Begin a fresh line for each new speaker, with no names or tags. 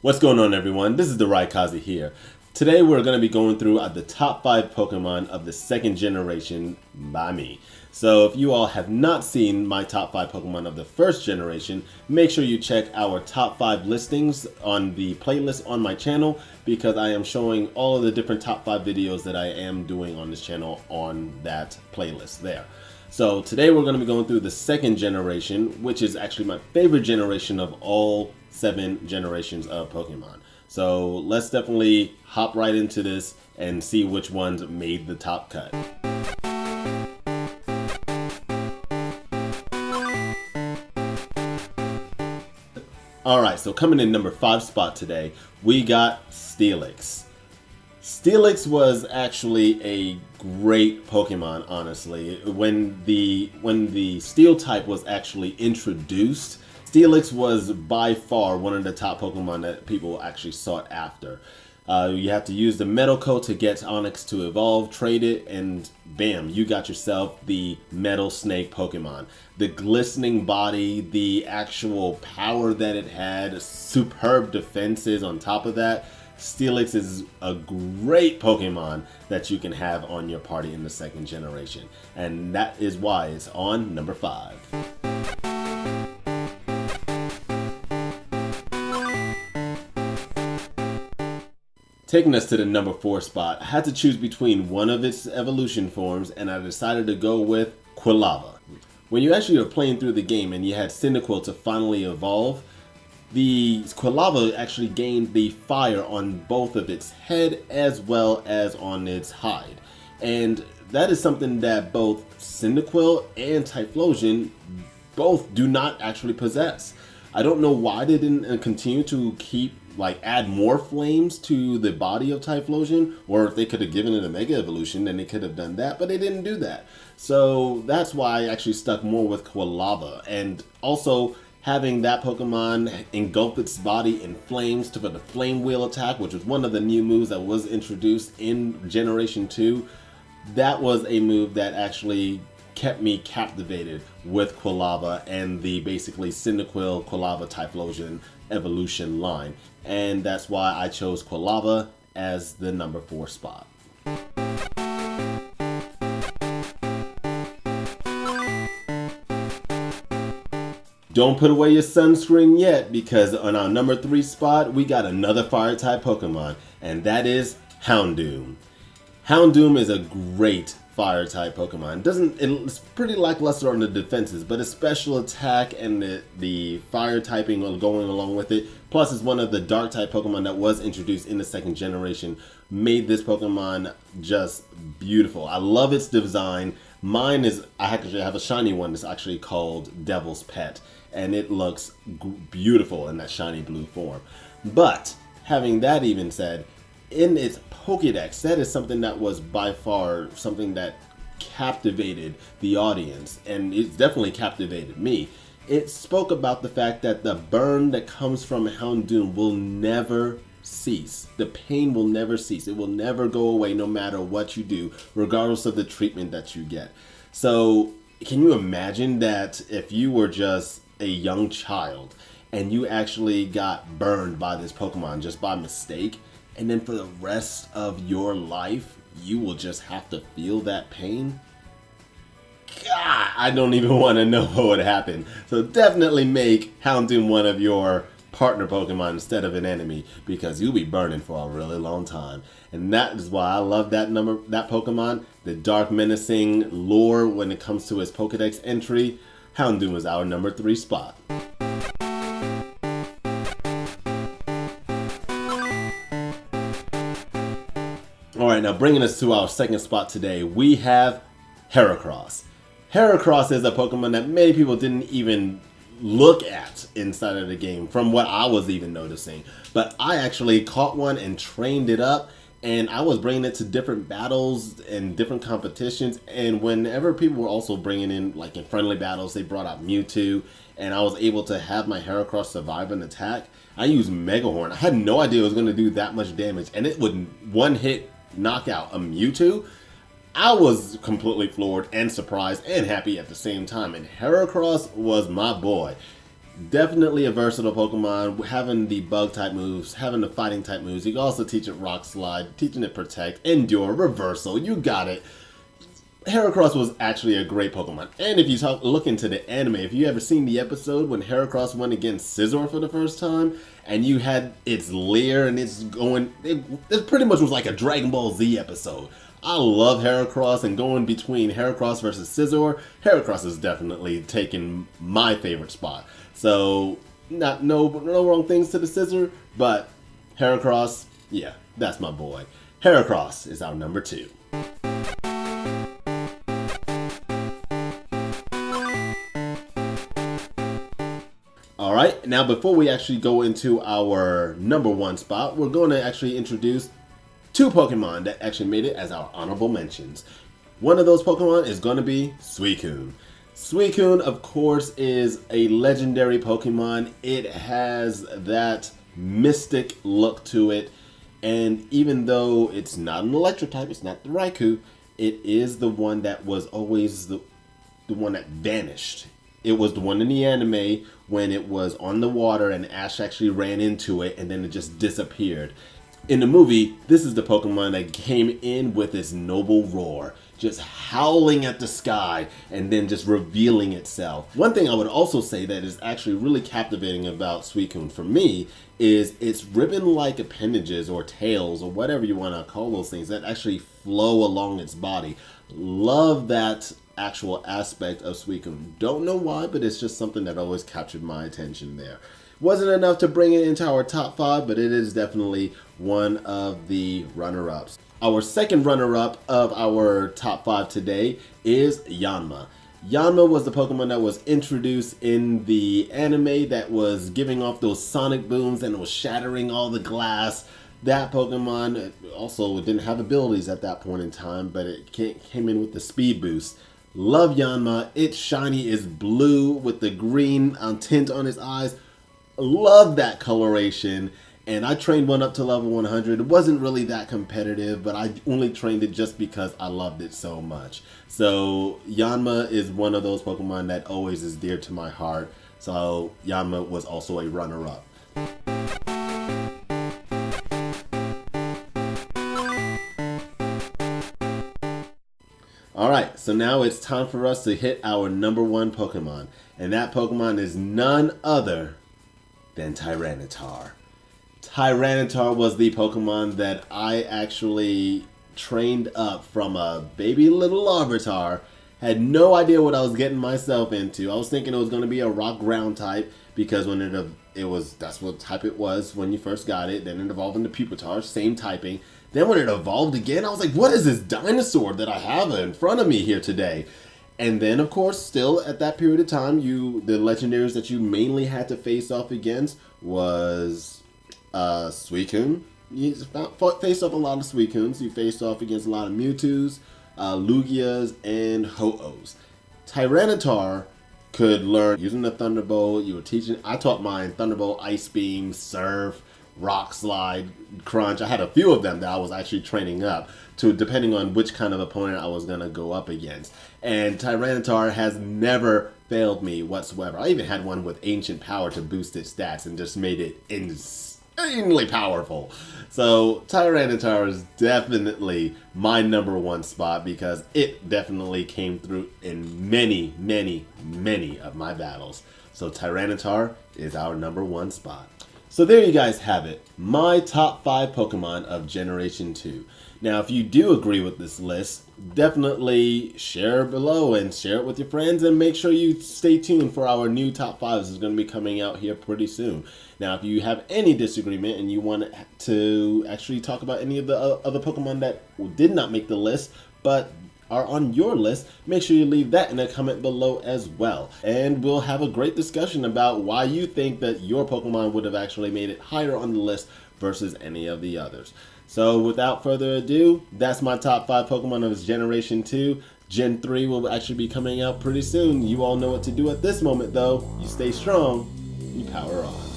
What's going on, everyone? This is the Raikaze here. Today we're going to be going through the top 5 Pokemon of the second generation by me. So if you all have not seen my top 5 Pokemon of the first generation, make sure you check our top 5 listings on the playlist on my channel, because I am showing all of the different top 5 videos that I am doing on this channel on that playlist there. So today we're going to be going through the second generation, which is actually my favorite generation of all 7 generations of Pokemon. So let's definitely hop right into this and see which ones made the top cut. Alright, so coming in number 5 spot today, we got Steelix. Steelix was actually a great Pokemon, honestly. When the Steel type was actually introduced, Steelix was by far one of the top Pokemon that people actually sought after. You have to use the Metal Coat to get Onix to evolve, trade it, and bam, you got yourself the Metal Snake Pokemon. The glistening body, the actual power that it had, superb defenses on top of that. Steelix is a great Pokemon that you can have on your party in the second generation. And that is why it's on number 5. Taking us to the number 4 spot, I had to choose between one of its evolution forms, and I decided to go with Quilava. When you actually are playing through the game and you had Cyndaquil to finally evolve, the Quilava actually gained the fire on both of its head as well as on its hide. And that is something that both Cyndaquil and Typhlosion both do not actually possess. I don't know why they didn't continue to add more flames to the body of Typhlosion, or if they could have given it a Mega Evolution, then they could have done that, but they didn't do that. So that's why I actually stuck more with Quilava. And also, having that Pokemon engulf its body in flames for the Flame Wheel attack, which was one of the new moves that was introduced in Generation 2, that was a move that actually kept me captivated with Quilava and the basically Cyndaquil, Quilava, Typhlosion evolution line. And that's why I chose Quilava as the number 4 spot. Don't put away your sunscreen yet, because on our number 3 spot, we got another Fire-type Pokemon, and that is Houndoom. Houndoom is a great Fire-type Pokemon. It's pretty lackluster on the defenses, but its special attack and the Fire typing going along with it, plus it's one of the Dark-type Pokemon that was introduced in the second generation, made this Pokemon just beautiful. I love its design. Mine is, I actually have a shiny one that's actually called Devil's Pet, and it looks beautiful in that shiny blue form. But having that even said, in its Pokédex, that is something that was by far something that captivated the audience, and it's definitely captivated me. It spoke about the fact that the burn that comes from Houndoom will never cease. The pain will never cease. It will never go away no matter what you do, regardless of the treatment that you get. So can you imagine that if you were just a young child and you actually got burned by this Pokemon just by mistake, and then for the rest of your life you will just have to feel that pain? God, I don't even want to know what would happen. So definitely make Houndoom one of your partner Pokemon instead of an enemy, because you'll be burning for a really long time. And that is why I love that Pokemon. The dark menacing lore when it comes to his Pokedex entry. Houndoom is our number 3 spot. Alright, now bringing us to our second spot today, we have Heracross. Heracross is a Pokemon that many people didn't even look at inside of the game, from what I was even noticing. But I actually caught one and trained it up, and I was bringing it to different battles and different competitions. And whenever people were also bringing in, like in friendly battles, they brought out Mewtwo, and I was able to have my Heracross survive an attack. I used Mega Horn. I had no idea it was going to do that much damage, and it would one hit knock out a Mewtwo. I was completely floored and surprised and happy at the same time, and Heracross was my boy. Definitely a versatile Pokemon, having the bug type moves, having the fighting type moves. You can also teach it Rock Slide, teaching it Protect, Endure, Reversal. You got it. Heracross was actually a great Pokemon. And if you look into the anime, if you ever seen the episode when Heracross went against Scizor for the first time, and you had its lair and it's going, it pretty much was like a Dragon Ball Z episode. I love Heracross, and going between Heracross versus Scizor, Heracross is definitely taking my favorite spot. So, no wrong things to the Scizor, but Heracross, yeah, that's my boy. Heracross is our number 2. Alright, now before we actually go into our number 1 spot, we're going to actually introduce 2 Pokemon that actually made it as our honorable mentions. One of those Pokemon is going to be Suicune. Suicune, of course, is a legendary Pokemon. It has that mystic look to it, and even though it's not an electric type, it's not the Raikou, it is the one that was always the one that vanished. It was the one in the anime when it was on the water and Ash actually ran into it and then it just disappeared. In the movie, this is the Pokemon that came in with its noble roar, just howling at the sky and then just revealing itself. One thing I would also say that is actually really captivating about Suicune for me is its ribbon-like appendages or tails or whatever you want to call those things that actually flow along its body. Love that actual aspect of Suicune. Don't know why, but it's just something that always captured my attention there. Wasn't enough to bring it into our top 5, but it is definitely one of the runner-ups. Our second runner-up of our top 5 today is Yanma. Yanma was the Pokemon that was introduced in the anime that was giving off those sonic booms and it was shattering all the glass. That Pokemon also didn't have abilities at that point in time, but it came in with the speed boost. Love Yanma. Its shiny is blue with the green tint on its eyes. Love that coloration. And I trained one up to level 100. It wasn't really that competitive, but I only trained it just because I loved it so much. So Yanma is one of those Pokemon that always is dear to my heart. So Yanma was also a runner-up. Alright, so now it's time for us to hit our number 1 Pokemon. And that Pokemon is none other than Tyranitar. Tyranitar was the Pokemon that I actually trained up from a baby little Larvitar. Had no idea what I was getting myself into. I was thinking it was going to be a rock ground type because when that's what type it was when you first got it. Then it evolved into Pupitar, same typing. Then when it evolved again, I was like, what is this dinosaur that I have in front of me here today? And then, of course, still at that period of time, the legendaries that you mainly had to face off against was Suicune. You faced off a lot of Suicunes. You faced off against a lot of Mewtwo's, Lugias, and Ho-Ohs. Tyranitar could learn using the Thunderbolt. I taught mine Thunderbolt, Ice Beam, Surf, Rock Slide, Crunch. I had a few of them that I was actually training up to, depending on which kind of opponent I was going to go up against. And Tyranitar has never failed me whatsoever. I even had one with Ancient Power to boost its stats and just made it insanely powerful. So Tyranitar is definitely my number 1 spot because it definitely came through in many, many, many of my battles. So Tyranitar is our number 1 spot. So there you guys have it, my top 5 Pokemon of Generation 2. Now, if you do agree with this list, definitely share below and share it with your friends and make sure you stay tuned for our new top 5s. It's going to be coming out here pretty soon. Now, if you have any disagreement and you want to actually talk about any of the other Pokemon that did not make the list, but are on your list, make sure you leave that in a comment below as well. And we'll have a great discussion about why you think that your Pokemon would have actually made it higher on the list versus any of the others. So without further ado, that's my top 5 Pokemon of Generation 2. Gen 3 will actually be coming out pretty soon. You all know what to do at this moment though. You stay strong, you power on.